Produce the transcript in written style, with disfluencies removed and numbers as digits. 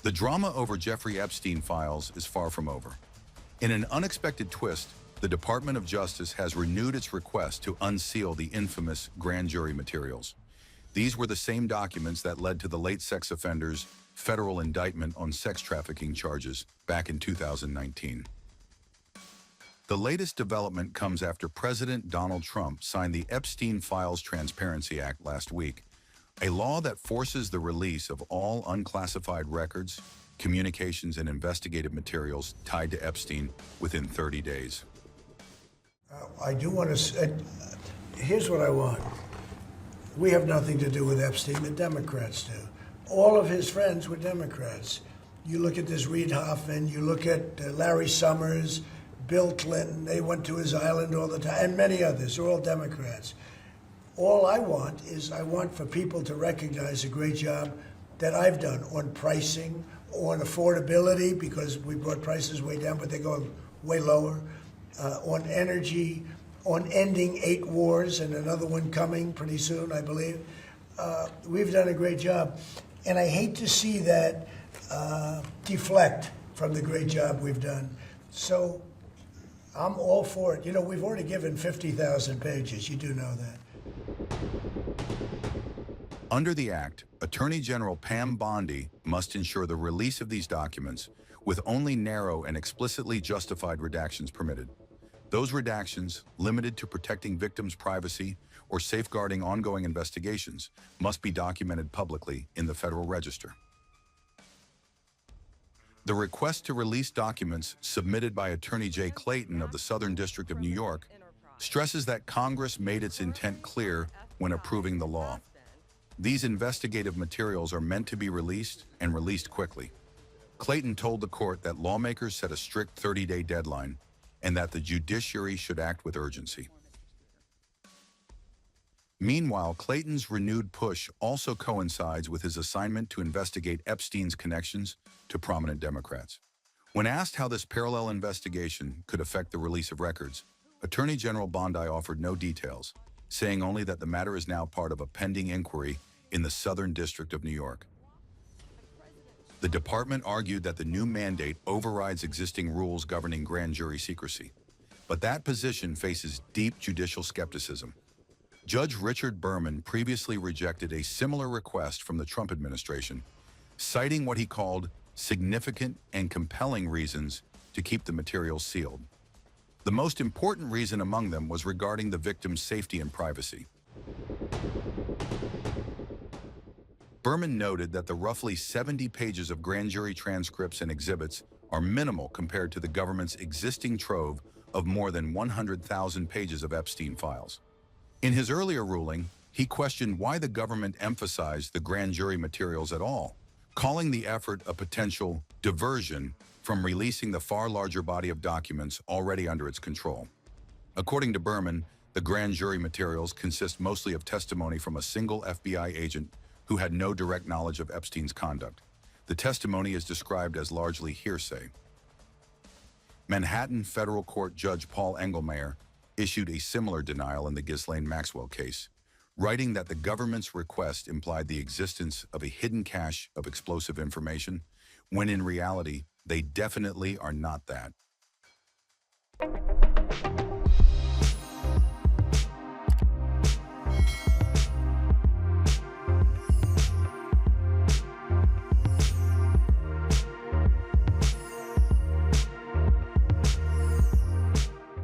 The drama over Jeffrey Epstein files is far from over. In an unexpected twist, the Department of Justice has renewed its request to unseal the infamous grand jury materials. These were the same documents that led to the late sex offender's federal indictment on sex trafficking charges back in 2019. The latest development comes after President Donald Trump signed the Epstein Files Transparency Act last week, a law that forces the release of all unclassified records, communications, and investigative materials tied to Epstein within 30 days. I do want to, here's what I want. We have nothing to do with Epstein, the Democrats do. All of his friends were Democrats. You look at this Reid Hoffman, you look at Larry Summers, Bill Clinton, they went to his island all the time, and many others, they're all Democrats. All I want is I want for people to recognize the great job that I've done on pricing, on affordability, because we brought prices way down, but they're going way lower, on energy, on ending 8 wars, and another one coming pretty soon, I believe. We've done a great job. And I hate to see that deflect from the great job we've done. So I'm all for it. You know, we've already given 50,000 pages. You do know that. Under the Act, Attorney General Pam Bondi must ensure the release of these documents with only narrow and explicitly justified redactions permitted. Those redactions, limited to protecting victims' privacy or safeguarding ongoing investigations, must be documented publicly in the Federal Register. The request to release documents submitted by Attorney J. Clayton of the Southern District of New York stresses that Congress made its intent clear when approving the law. These investigative materials are meant to be released and released quickly. Clayton told the court that lawmakers set a strict 30-day deadline and that the judiciary should act with urgency. Meanwhile, Clayton's renewed push also coincides with his assignment to investigate Epstein's connections to prominent Democrats. When asked how this parallel investigation could affect the release of records, Attorney General Bondi offered no details, saying only that the matter is now part of a pending inquiry in the Southern District of New York. The department argued that the new mandate overrides existing rules governing grand jury secrecy, but that position faces deep judicial skepticism. Judge Richard Berman previously rejected a similar request from the Trump administration, citing what he called significant and compelling reasons to keep the materials sealed. The most important reason among them was regarding the victim's safety and privacy. Berman noted that the roughly 70 pages of grand jury transcripts and exhibits are minimal compared to the government's existing trove of more than 100,000 pages of Epstein files. In his earlier ruling, he questioned why the government emphasized the grand jury materials at all, calling the effort a potential diversion from releasing the far larger body of documents already under its control. According to Berman, the grand jury materials consist mostly of testimony from a single FBI agent who had no direct knowledge of Epstein's conduct. The testimony is described as largely hearsay. Manhattan Federal Court Judge Paul Engelmayer issued a similar denial in the Ghislaine Maxwell case, writing that the government's request implied the existence of a hidden cache of explosive information, when in reality, they definitely are not that.